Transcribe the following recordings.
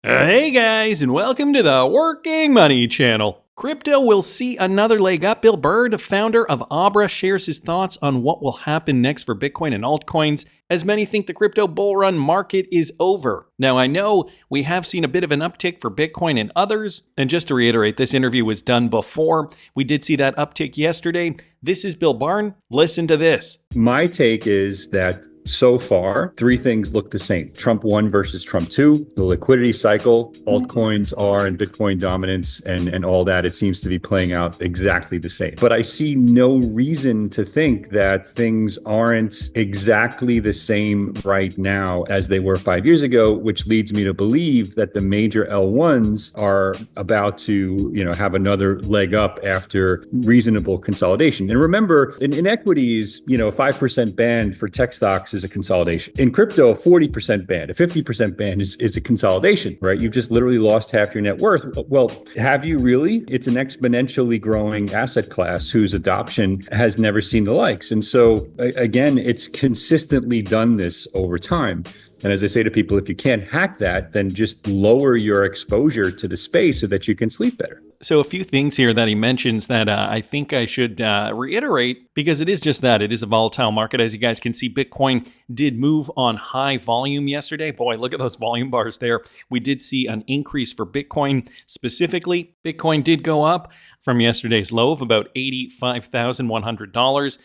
Hey guys, and welcome to the Working Money Channel. Crypto will see another leg up. Bill Burr, the founder of Abra, shares his thoughts on what will happen next for Bitcoin and altcoins, as many think the crypto bull run market is over. Now, I know we have seen a bit of an uptick for Bitcoin and others, and just to reiterate, this interview was done before. We did see that uptick yesterday. This is Bill Barn. Listen to this. My take is that so far, three things look the same. Trump 1 versus Trump 2, the liquidity cycle, altcoins are and Bitcoin dominance and all that. It seems to be playing out exactly the same. But I see no reason to think that things aren't exactly the same right now as they were 5 years ago, which leads me to believe that the major L1s are about to, have another leg up after reasonable consolidation. And remember, in equities, a 5% band for tech stocks is a consolidation. In crypto, a 40% band, a 50% band is a consolidation, right? You've just literally lost half your net worth. Well, have you really? It's an exponentially growing asset class whose adoption has never seen the likes. And so again, it's consistently done this over time. And as I say to people, if you can't hack that, then just lower your exposure to the space so that you can sleep better. So a few things here that he mentions that I think I should reiterate, because it is just that. It is a volatile market. As you guys can see, Bitcoin did move on high volume yesterday. Boy, look at those volume bars there. We did see an increase for Bitcoin specifically. Bitcoin did go up from yesterday's low of about $85,100.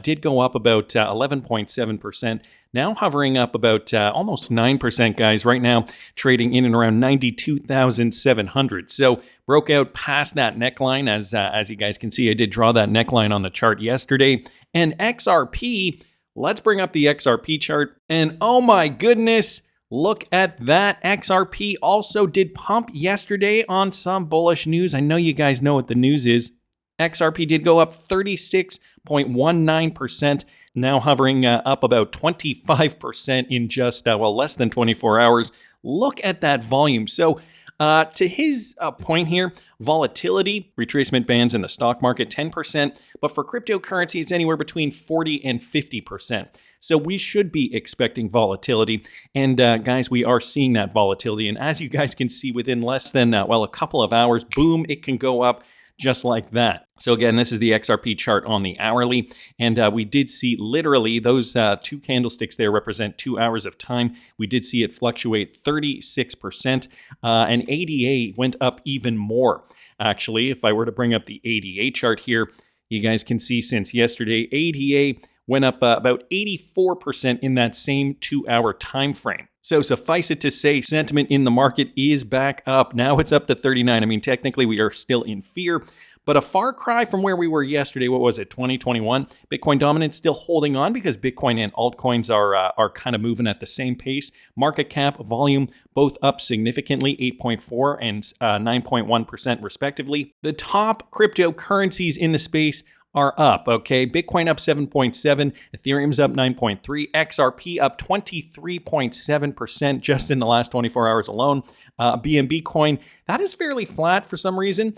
Did go up about 11.7%. Now hovering up about almost 9%, guys. Right now, trading in and around 92,700. So broke out past that neckline. As you guys can see, I did draw that neckline on the chart yesterday. And XRP, let's bring up the XRP chart. And oh my goodness, look at that. XRP also did pump yesterday on some bullish news. I know you guys know what the news is. XRP did go up 36.19%, now hovering up about 25% in just, less than 24 hours. Look at that volume. So to his point here, volatility, retracement bands in the stock market, 10%, but for cryptocurrency, it's anywhere between 40 and 50%. So we should be expecting volatility. And guys, we are seeing that volatility. And as you guys can see, within less than, a couple of hours, boom, it can go up just like that. So again, this is the XRP chart on the hourly, and we did see literally those two candlesticks there represent 2 hours of time. We did see it fluctuate 36%, and ADA went up even more. Actually, if I were to bring up the ADA chart here, you guys can see since yesterday, ADA went up about 84% in that same 2 hour time frame. So suffice it to say, sentiment in the market is back up. Now it's up to 39. I mean, technically we are still in fear, but a far cry from where we were yesterday. What was it, 2021? Bitcoin dominance still holding on because Bitcoin and altcoins are kind of moving at the same pace. Market cap, volume, both up significantly, 8.4 and 9.1% respectively. The top cryptocurrencies in the space are up, okay? Bitcoin up 7.7, Ethereum's up 9.3, XRP up 23.7% just in the last 24 hours alone. BNB coin, that is fairly flat for some reason.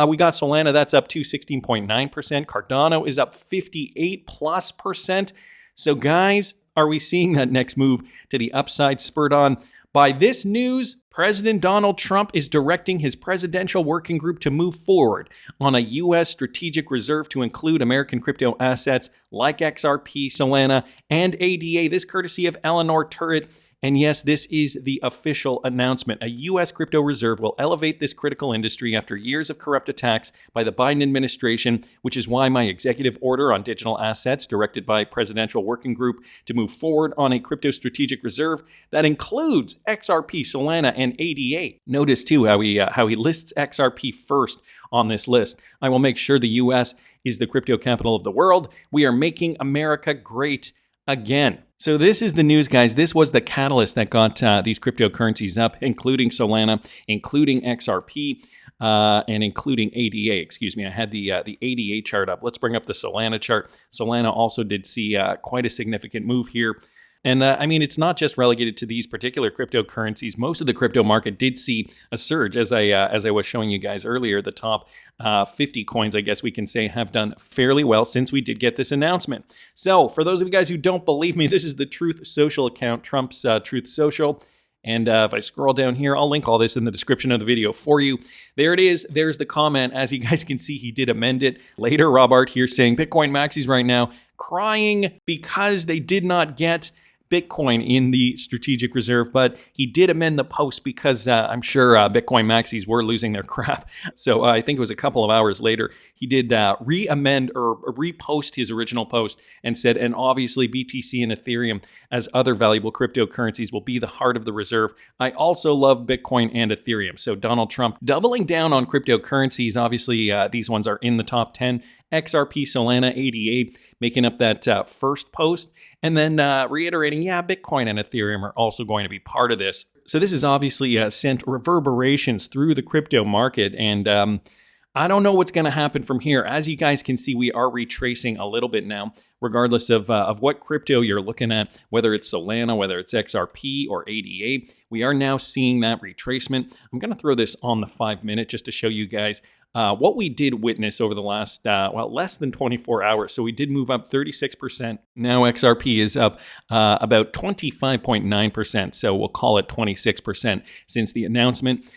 We got Solana, that's up to 16.9%. Cardano is up 58+%. So guys, are we seeing that next move to the upside spurred on by this news? President Donald Trump is directing his presidential working group to move forward on a U.S. strategic reserve to include American crypto assets like XRP, Solana, and ADA. This courtesy of Eleanor Turret. And yes, this is the official announcement. A U.S. crypto reserve will elevate this critical industry after years of corrupt attacks by the Biden administration, which is why my executive order on digital assets, directed by Presidential Working Group to move forward on a crypto strategic reserve that includes XRP, Solana, and ADA. Notice too how he lists XRP first on this list. I will make sure the U.S. is the crypto capital of the world. We are making America great again. So this is the news, guys. This was the catalyst that got these cryptocurrencies up, including Solana, including XRP, and including ADA. Excuse me, I had the ADA chart up. Let's bring up the Solana chart. Solana also did see quite a significant move here. And I mean, it's not just relegated to these particular cryptocurrencies. Most of the crypto market did see a surge, as I was showing you guys earlier. The top 50 coins, I guess we can say, have done fairly well since we did get this announcement. So for those of you guys who don't believe me, this is the Truth Social account, Trump's Truth Social. And if I scroll down here, I'll link all this in the description of the video for you. There it is. There's the comment. As you guys can see, he did amend it. Later, Rob Art here saying Bitcoin maxis right now crying because they did not get Bitcoin in the strategic reserve, but he did amend the post because I'm sure Bitcoin maxis were losing their crap. So I think it was a couple of hours later, he did re-amend or repost his original post and said, and obviously BTC and Ethereum as other valuable cryptocurrencies will be the heart of the reserve. I also love Bitcoin and Ethereum. So Donald Trump doubling down on cryptocurrencies. Obviously, these ones are in the top 10. XRP, Solana, ADA, making up that first post. And then reiterating, yeah, Bitcoin and Ethereum are also going to be part of this. So this has obviously sent reverberations through the crypto market. And I don't know what's going to happen from here. As you guys can see, we are retracing a little bit now, regardless of what crypto you're looking at, whether it's Solana, whether it's XRP or ADA. We are now seeing that retracement. I'm going to throw this on the 5-minute just to show you guys what we did witness over the last, less than 24 hours. So we did move up 36%. Now XRP is up about 25.9%. So we'll call it 26% since the announcement.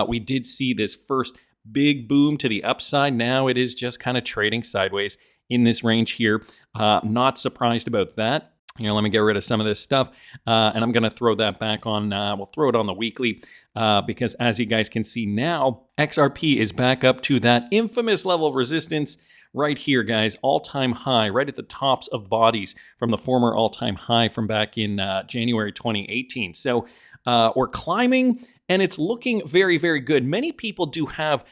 We did see this first big boom to the upside. Now it is just kind of trading sideways in this range here. Not surprised about that. Here, let me get rid of some of this stuff, and I'm going to throw that back on. We'll throw it on the weekly because as you guys can see now, XRP is back up to that infamous level of resistance right here, guys. All-time high, right at the tops of bodies from the former all-time high from back in January 2018. So we're climbing, and it's looking very, very good. Many people do have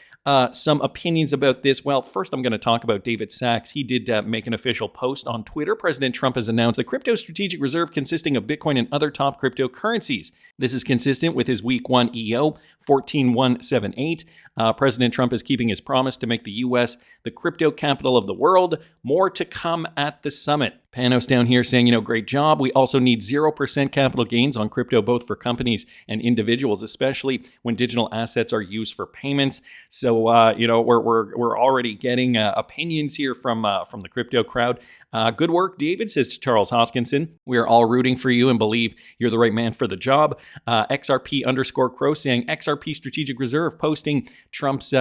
some opinions about this. Well, first I'm going to talk about David Sachs. He did make an official post on Twitter. President Trump has announced the crypto strategic reserve consisting of Bitcoin and other top cryptocurrencies. This is consistent with his week 1 EO 14178. President Trump is keeping his promise to make the U.S. the crypto capital of the world. More to come at the summit. Panos down here saying, great job. We also need 0% capital gains on crypto, both for companies and individuals, especially when digital assets are used for payments. So, we're already getting opinions here from the crypto crowd. Good work, David, says Charles Hoskinson. We are all rooting for you and believe you're the right man for the job. XRP_Crow saying XRP strategic reserve, posting Trump's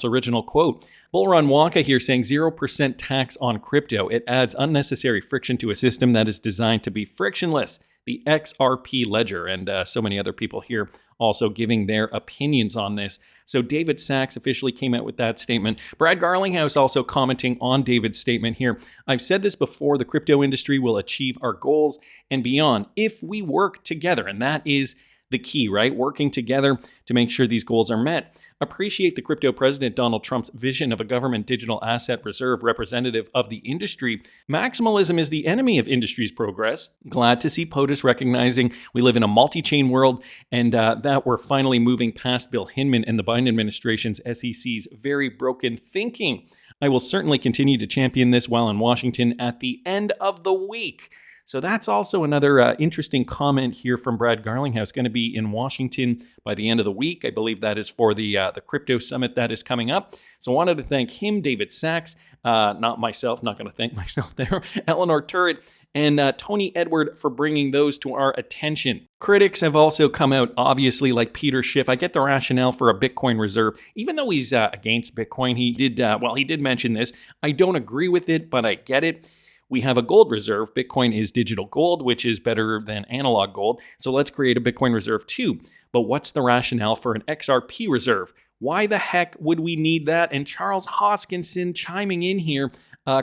original quote. Bullrun Wonka here saying 0% tax on crypto. It adds unnecessary friction to a system that is designed to be frictionless. The XRP ledger, and so many other people here also giving their opinions on this. So David Sachs officially came out with that statement. Brad Garlinghouse also commenting on David's statement here. I've said this before, the crypto industry will achieve our goals and beyond if we work together, and that is the key, right? Working together to make sure these goals are met. Appreciate the crypto president Donald Trump's vision of a government digital asset reserve representative of the industry. Maximalism is the enemy of industry's progress. Glad to see POTUS recognizing we live in a multi-chain world and that we're finally moving past Bill Hinman and the Biden administration's SEC's very broken thinking. I will certainly continue to champion this while in Washington at the end of the week. So that's also another interesting comment here from Brad Garlinghouse. Going to be in Washington by the end of the week. I believe that is for the crypto summit that is coming up. So I wanted to thank him, David Sachs, not myself, not going to thank myself there, Eleanor Turret, and Tony Edward for bringing those to our attention. Critics have also come out, obviously, like Peter Schiff. I get the rationale for a Bitcoin reserve. Even though he's against Bitcoin, he did mention this. I don't agree with it, but I get it. We have a gold reserve. Bitcoin is digital gold, which is better than analog gold. So let's create a Bitcoin reserve too. But what's the rationale for an XRP reserve? Why the heck would we need that? And Charles Hoskinson chiming in here,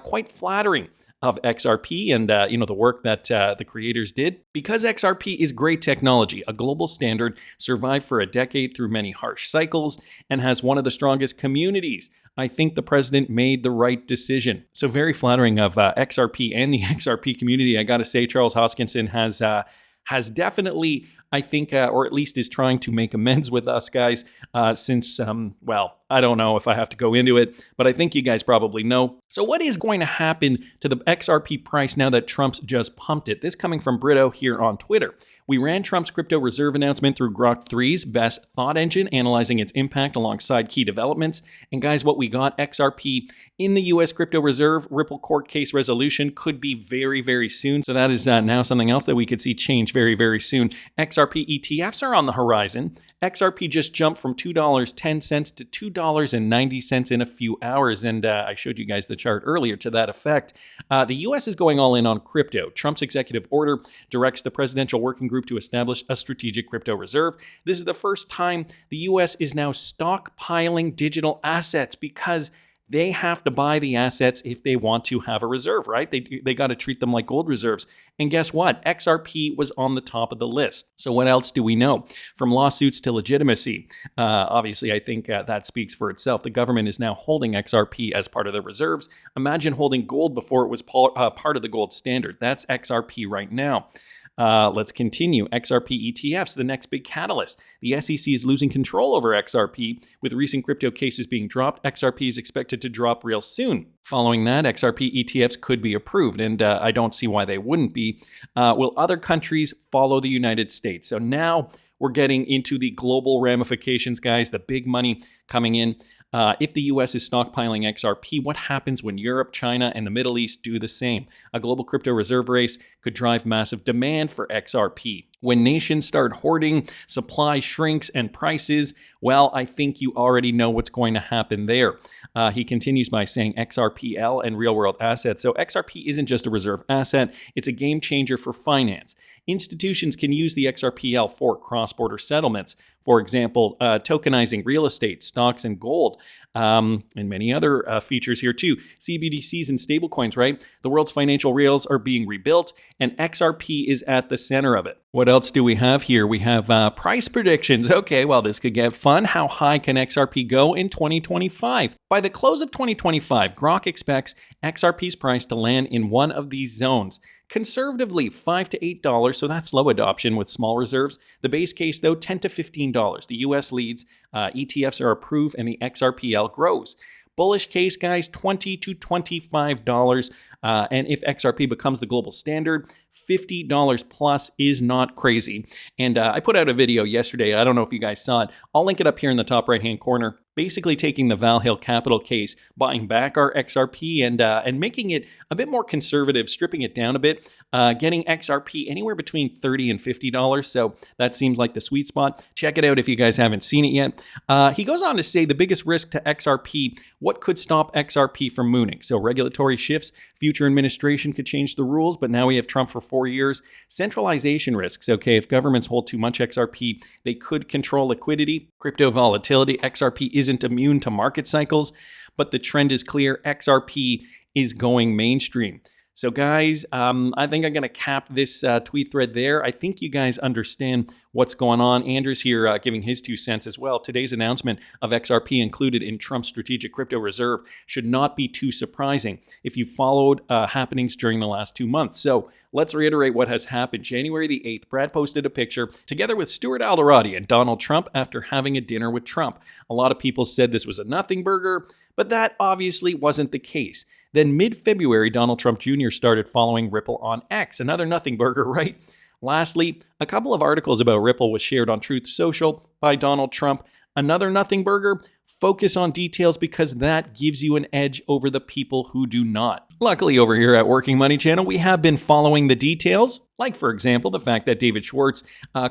quite flattering of XRP and the work that the creators did. Because XRP is great technology, a global standard, survived for a decade through many harsh cycles, and has one of the strongest communities. I think the president made the right decision. So very flattering of XRP and the XRP community. I got to say, Charles Hoskinson has definitely, I think, or at least is trying to make amends with us guys since, I don't know if I have to go into it, but I think you guys probably know. So what is going to happen to the XRP price now that Trump's just pumped it? This coming from Brito here on Twitter. We ran Trump's crypto reserve announcement through Grok 3's best thought engine, analyzing its impact alongside key developments. And guys, what we got, XRP in the US crypto reserve, Ripple court case resolution could be very, very soon. So that is now something else that we could see change very, very soon. XRP ETFs are on the horizon. XRP just jumped from $2.10 to $2.90 in a few hours. And I showed you guys the chart earlier to that effect. The US is going all in on crypto. Trump's executive order directs the presidential working group to establish a strategic crypto reserve. This is the first time the US is now stockpiling digital assets because they have to buy the assets if they want to have a reserve, right? They got to treat them like gold reserves. And guess what? XRP was on the top of the list. So what else do we know? From lawsuits to legitimacy. Obviously, I think that speaks for itself. The government is now holding XRP as part of their reserves. Imagine holding gold before it was part of the gold standard. That's XRP right now. Let's continue. XRP ETFs, the next big catalyst. The SEC is losing control over XRP. With recent crypto cases being dropped, XRP is expected to drop real soon. Following that, XRP ETFs could be approved, and I don't see why they wouldn't be. Will other countries follow the United States? So now we're getting into the global ramifications, guys, the big money coming in. If the US is stockpiling XRP, what happens when Europe, China, and the Middle East do the same? A global crypto reserve race could drive massive demand for XRP. When nations start hoarding, supply shrinks, and prices, well, I think you already know what's going to happen there. He continues by saying XRPL and real-world assets. So XRP isn't just a reserve asset, it's a game changer for finance. Institutions can use the XRPL for cross-border settlements. For example, tokenizing real estate, stocks, and gold, and many other features here too. CBDCs and stablecoins, right? The world's financial rails are being rebuilt, and XRP is at the center of it. What else do we have here? We have price predictions. Okay, well, this could get fun. How high can XRP go in 2025? By the close of 2025, Grok expects XRP's price to land in one of these zones. Conservatively, $5 to $8, so that's low adoption with small reserves. The base case, though, $10 to $15. The US leads, ETFs are approved, and the XRPL grows. Bullish case, guys, $20 to $25. And if XRP becomes the global standard, $50 plus is not crazy. And I put out a video yesterday. I don't know if you guys saw it. I'll link it up here in the top right-hand corner. Basically taking the Val Hill Capital case, buying back our XRP and making it a bit more conservative, stripping it down a bit, getting XRP anywhere between $30 and $50. So that seems like the sweet spot. Check it out if you guys haven't seen it yet. He goes on to say the biggest risk to XRP, what could stop XRP from mooning? So regulatory shifts, future administration could change the rules, but now we have Trump for 4 years. Centralization risks. Okay, if governments hold too much XRP, they could control liquidity. Crypto volatility. XRP isn't immune to market cycles, but the trend is clear. XRP is going mainstream. So guys, I think I'm going to cap this tweet thread there. I think you guys understand what's going on. Andrew's here giving his 2 cents as well. Today's announcement of XRP included in Trump's strategic crypto reserve should not be too surprising if you followed happenings during the last 2 months. So let's reiterate what has happened. January the 8th, Brad posted a picture together with Stuart Alderati and Donald Trump after having a dinner with Trump. A lot of people said this was a nothing burger, but that obviously wasn't the case. Then mid-February, Donald Trump Jr. started following Ripple on X. Another nothing burger, right? Lastly, a couple of articles about Ripple was shared on Truth Social by Donald Trump. Another nothing burger. Focus on details because that gives you an edge over the people who do not. Luckily, over here at Working Money Channel, we have been following the details. Like, for example, the fact that David Schwartz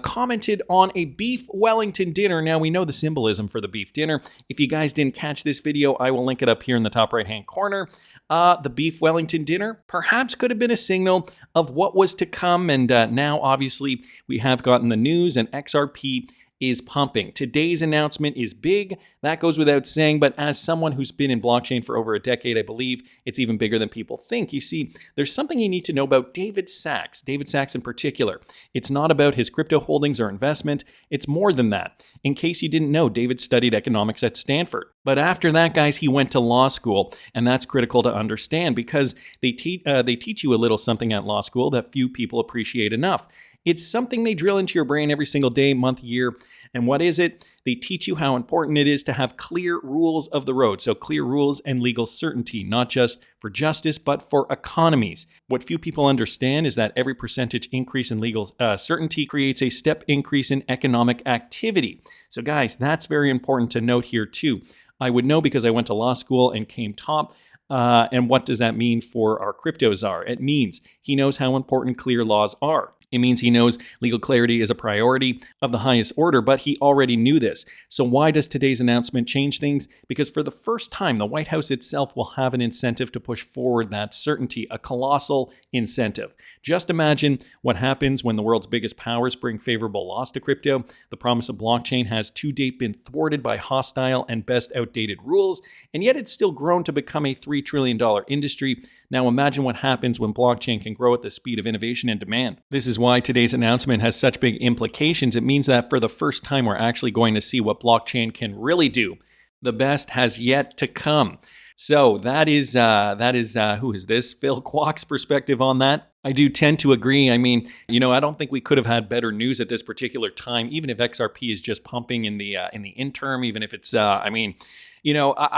commented on a beef Wellington dinner. Now, we know the symbolism for the beef dinner. If you guys didn't catch this video, I will link it up here in the top right-hand corner. The beef Wellington dinner perhaps could have been a signal of what was to come. And now, obviously, we have gotten the news and XRP is pumping. Today's announcement is big. That goes without saying, but as someone who's been in blockchain for over a decade, I believe it's even bigger than people think. You see, there's something you need to know about David Sachs in particular. It's not about his crypto holdings or investment. It's more than that. In case you didn't know, David studied economics at Stanford. But after that, guys, he went to law school, and that's critical to understand because they teach you a little something at law school that few people appreciate enough. It's something they drill into your brain every single day, month, year, And what is it? They teach you how important it is to have clear rules of the road. So clear rules and legal certainty, not just for justice, but for economies. What few people understand is that every percentage increase in legal certainty creates a step increase in economic activity. So guys, that's very important to note here too. I would know because I went to law school and came top. And what does that mean for our crypto czar? It means he knows how important clear laws are. It means he knows legal clarity is a priority of the highest order, but he already knew this. So why does today's announcement change things? Because for the first time, the White House itself will have an incentive to push forward that certainty, a colossal incentive. Just imagine what happens when the world's biggest powers bring favorable laws to crypto. The promise of blockchain has to date been thwarted by hostile and best outdated rules, and yet it's still grown to become a $3 trillion industry. Now imagine what happens when blockchain can grow at the speed of innovation and demand. This is why today's announcement has such big implications. It means that for the first time, we're actually going to see what blockchain can really do. The best has yet to come. So that is who is this? Phil Kwok's perspective on that. I do tend to agree. I mean, I don't think we could have had better news at this particular time, even if XRP is just pumping in the interim, even if it's, I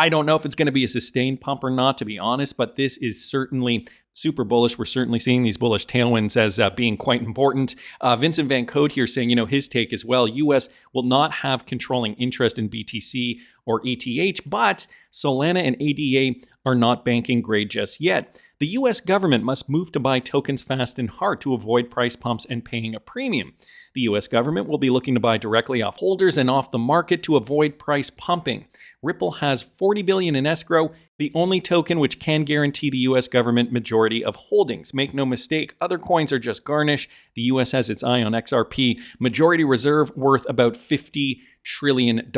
don't know if it's going to be a sustained pump or not, to be honest, but this is certainly super bullish. We're certainly seeing these bullish tailwinds as being quite important. Vincent Van Code here saying, his take as well, U.S. will not have controlling interest in BTC or ETH, but Solana and ADA are not banking grade just yet. The U.S. government must move to buy tokens fast and hard to avoid price pumps and paying a premium. The U.S. government will be looking to buy directly off holders and off the market to avoid price pumping. Ripple has $40 billion in escrow, the only token which can guarantee the U.S. government majority of holdings. Make no mistake, other coins are just garnish. The U.S. has its eye on XRP, majority reserve worth about $50 trillion.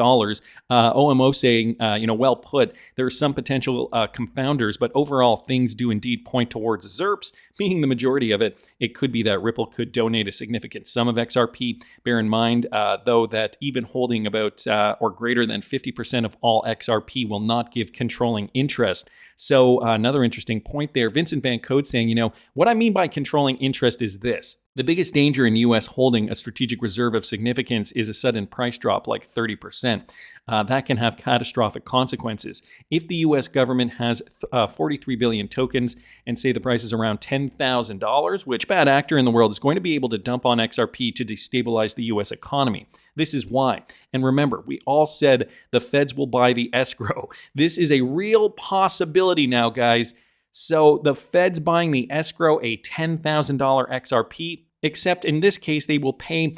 OMO saying, well put, there are some potential confounders, but overall things do indeed point towards ZERPs, being the majority of it. It could be that Ripple could donate a significant sum of XRP. Bear in mind, though, that even holding about or greater than 50% of all XRP will not give controlling interest. So another interesting point there. Vincent Van Code saying, what I mean by controlling interest is this. The biggest danger in U.S. holding a strategic reserve of significance is a sudden price drop like 30%. That can have catastrophic consequences. If the U.S. government has 43 billion tokens and say the price is around $10,000, which bad actor in the world is going to be able to dump on XRP to destabilize the U.S. economy? This is why. And remember, we all said the feds will buy the escrow. This is a real possibility now, guys. So the feds buying the escrow, a $10,000 XRP, except in this case, they will pay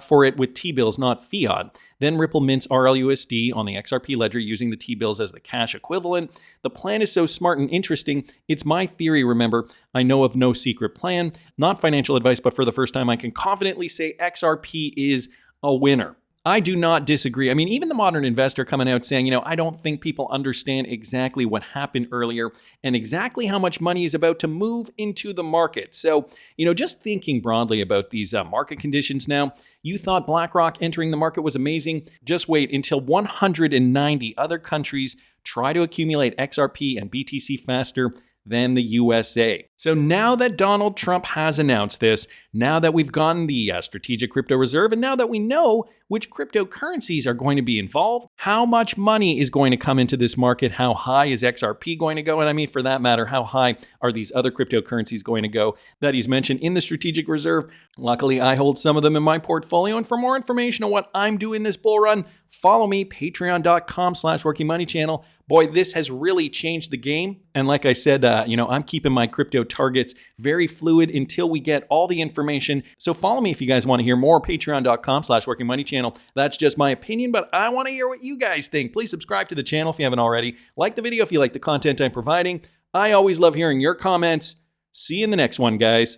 for it with T-bills, not fiat. Then Ripple mints RLUSD on the XRP ledger using the T-bills as the cash equivalent. The plan is so smart and interesting. It's my theory, remember. I know of no secret plan. Not financial advice, but for the first time, I can confidently say XRP is a winner. I do not disagree. I mean, even the modern investor coming out saying, I don't think people understand exactly what happened earlier and exactly how much money is about to move into the market. So, just thinking broadly about these market conditions now, you thought BlackRock entering the market was amazing. Just wait until 190 other countries try to accumulate XRP and BTC faster than the USA. So now that Donald Trump has announced this, now that we've gotten the strategic crypto reserve, and now that we know which cryptocurrencies are going to be involved, how much money is going to come into this market, how high is XRP going to go, and I mean, for that matter, how high are these other cryptocurrencies going to go that he's mentioned in the strategic reserve? Luckily, I hold some of them in my portfolio, and for more information on what I'm doing this bull run, follow me, patreon.com/workingmoneychannel. Boy, this has really changed the game. And like I said, I'm keeping my crypto targets very fluid until we get all the information. So follow me if you guys want to hear more, patreon.com/workingmoneychannel. That's just my opinion, but I want to hear what you guys think. Please subscribe to the channel if you haven't already. Like the video if you like the content I'm providing. I always love hearing your comments. See you in the next one, guys.